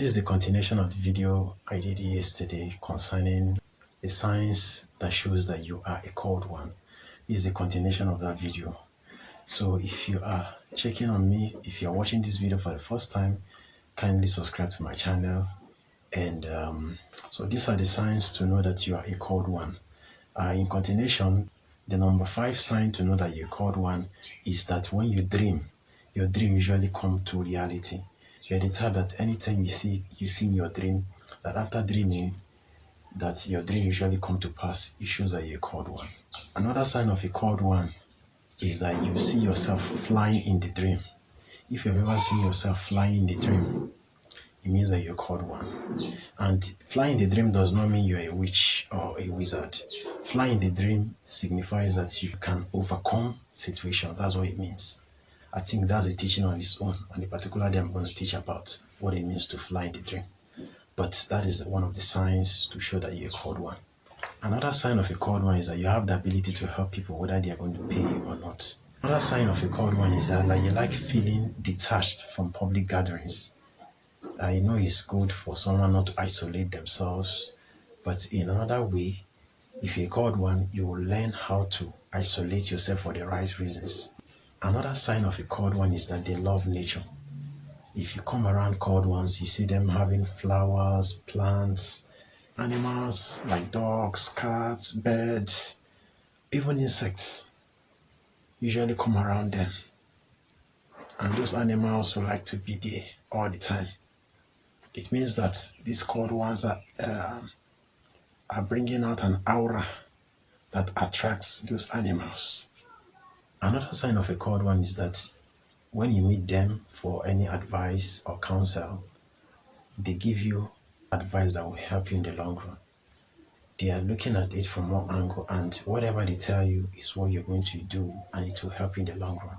This is the continuation of the video I did yesterday concerning the signs that shows that you are a called one. This is the continuation of that video. So if you are checking on me, if you're watching this video for the first time, kindly subscribe to my channel. And so these are the signs to know that you are a called one. In continuation, the number 5 sign to know that you're a called one is that when you dream, your dream usually come to reality. You're the type that anytime you see in your dream, that after dreaming, that your dream usually come to pass. It shows that you're a called one. Another sign of a called one is that you see yourself flying in the dream. If you've ever seen yourself flying in the dream, it means that you're called one. And flying in the dream does not mean you're a witch or a wizard. Flying in the dream signifies that you can overcome situations. That's what it means. I think that's a teaching on its own, and in particular, I'm going to teach about what it means to fly in the dream. But that is one of the signs to show that you're a called one. Another sign of a called one is that you have the ability to help people, whether they are going to pay you or not. Another sign of a called one is that you like feeling detached from public gatherings. I know it's good for someone not to isolate themselves, but in another way, if you're a called one, you will learn how to isolate yourself for the right reasons. Another sign of a called one is that they love nature. If you come around called ones, you see them having flowers, plants, animals like dogs, cats, birds, even insects usually come around them. And those animals will like to be there all the time. It means that these called ones are bringing out an aura that attracts those animals. Another sign of a called one is that when you meet them for any advice or counsel, they give you advice that will help you in the long run. They are looking at it from one angle, and whatever they tell you is what you're going to do, and it will help you in the long run.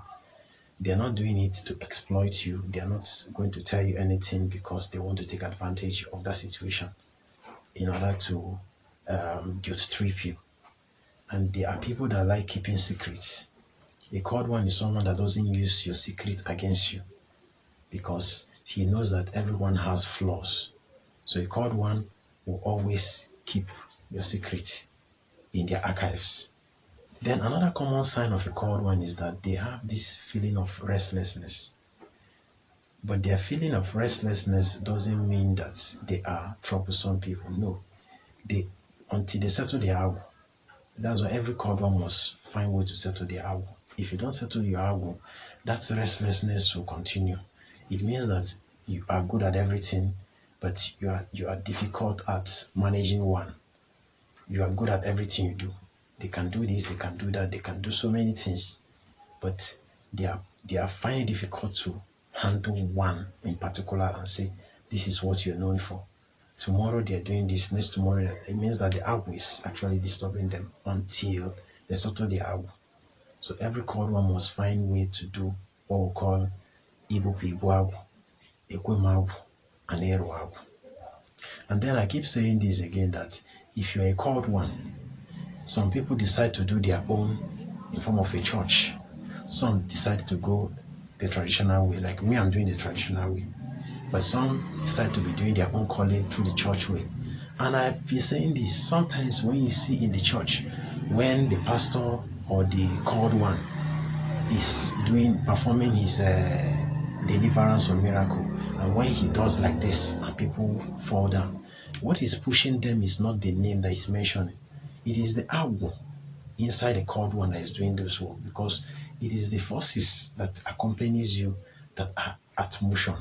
They're not doing it to exploit you. They're not going to tell you anything because they want to take advantage of that situation in order to guilt trip you. And there are people that like keeping secrets. A called one is someone that doesn't use your secret against you because he knows that everyone has flaws. So a called one will always keep your secret in their archives. Then another common sign of a called one is that they have this feeling of restlessness. But their feeling of restlessness doesn't mean that they are troublesome people. No. Until they settle their argue. That's why every called one must find a way to settle their argue. If you don't settle your argue, that restlessness will continue. It means that you are good at everything, but you are difficult at managing one. You are good at everything you do. They can do this, they can do that, they can do so many things, but they are finding it difficult to handle one in particular and say, this is what you're known for. Tomorrow they're doing this, next tomorrow, it means that the argue is actually disturbing them until they settle the argue. So every called one must find a way to do what we call Igbo Igbo argue, Ekwem argue, and Eru argue. And then I keep saying this again, that if you're a called one, some people decide to do their own in form of a church. Some decide to go the traditional way, like me, I'm doing the traditional way. But some decide to be doing their own calling through the church way. And I've been saying this, sometimes when you see in the church, when the pastor or the called one is performing his deliverance or miracle, and when he does like this and people fall down, what is pushing them is not the name that is mentioned. It is the argue inside the called one that is doing this work, because it is the forces that accompanies you that are at motion.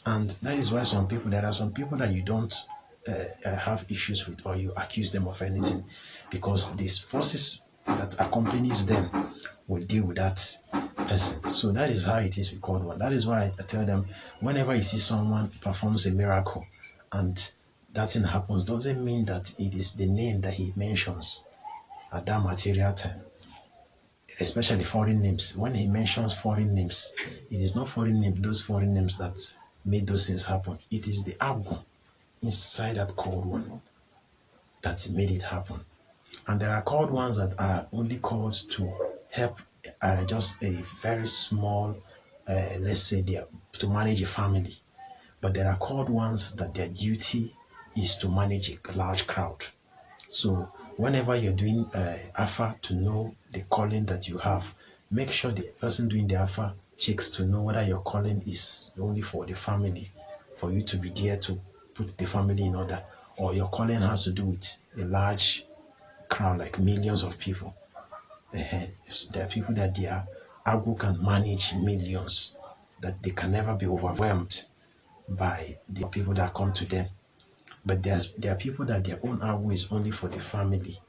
And that is why there are some people that you don't have issues with, or you accuse them of anything, because these forces that accompanies them will deal with that person. So that is how it is with called one. That is why I tell them, whenever you see someone performs a miracle and that thing happens, doesn't mean that it is the name that he mentions at that material time, especially foreign names. When he mentions foreign names, it is not those foreign names that made those things happen. It is the argue inside that called one that made it happen. And there are called ones that are only called to help just a very small, let's say, to manage a family. But there are called ones that their duty is to manage a large crowd. So whenever you're doing alpha to know the calling that you have, make sure the person doing the alpha checks to know whether your calling is only for the family, for you to be there to put the family in order, or your calling has to do with a large crowd, like millions of people. There are people that their algo can manage millions, that they can never be overwhelmed by the people that come to them. But there are people that their own algo is only for the family,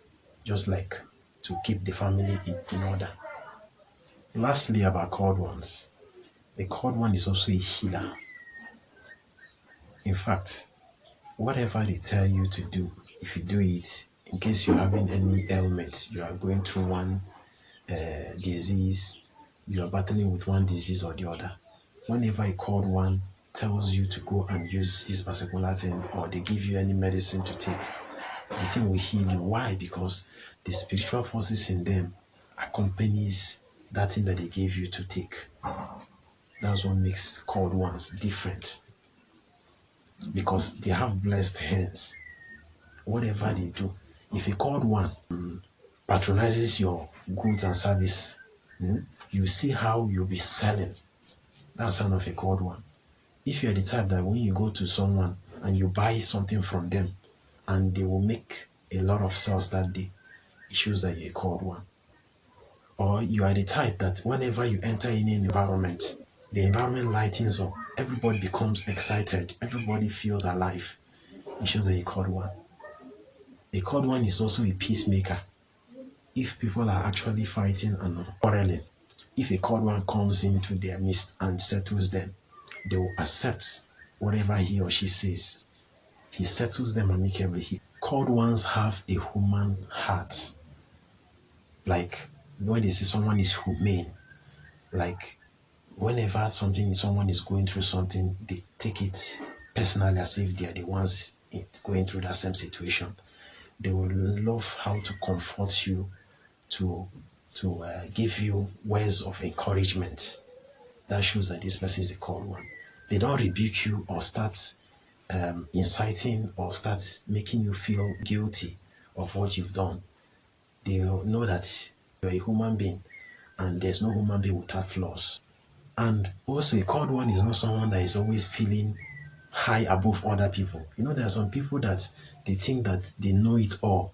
just like to keep the family in order. Lastly, about called ones, the called one is also a healer. In fact, whatever they tell you to do, if you do it, in case you're having any ailment, you are going through one disease, you are battling with one disease or the other, whenever a called one tells you to go and use this particular thing, or they give you any medicine to take, the thing will heal you. Why? Because the spiritual forces in them accompanies that thing that they gave you to take. That's what makes called ones different, because they have blessed hands. Whatever they do, if a called one patronizes your goods and service, you see how you'll be selling. That's sign of a called one. If you're the type that when you go to someone and you buy something from them and they will make a lot of sales that day, it shows that you're a called one. Or you are the type that whenever you enter in an environment, the environment lightens up, everybody becomes excited, everybody feels alive. It shows that you're a called one. A called one is also a peacemaker. If people are actually fighting and quarreling, if a called one comes into their midst and settles them, they will accept whatever he or she says. He settles them amicably. Called ones have a human heart. Like when they say someone is humane, like whenever someone is going through something, they take it personally as if they are the ones going through that same situation. They will love how to comfort you, to give you words of encouragement. That shows that this person is a called one. They don't rebuke you or start inciting or start making you feel guilty of what you've done. They know that you're a human being and there's no human being without flaws. And also, a called one is not someone that is always feeling high above other people. You know, there are some people that they think that they know it all.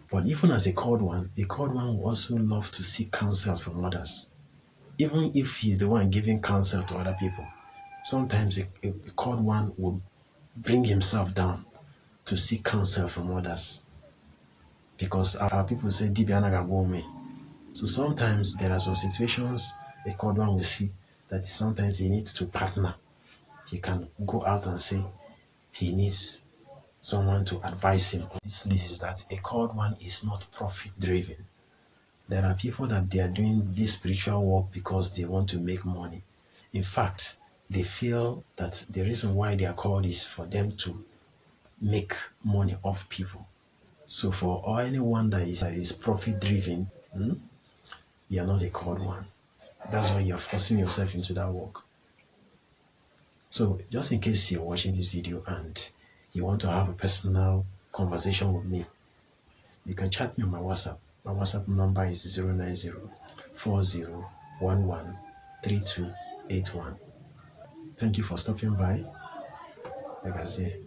But even as a called one will also love to seek counsel from others. Even if he's the one giving counsel to other people, sometimes a called one will bring himself down to seek counsel from others. Because our people say, me. So sometimes there are some situations a called one will see that sometimes he needs to partner. He can go out and say he needs someone to advise him. This is that a called one is not profit driven. There are people that they are doing this spiritual work because they want to make money. In fact, they feel that the reason why they are called is for them to make money off people. So for anyone that is profit driven, you're not a called one. That's why you're forcing yourself into that work. So just in case you're watching this video and you want to have a personal conversation with me, you can chat me on my WhatsApp. My WhatsApp number is 090-4011-3281. Thank you for stopping by. Like I say.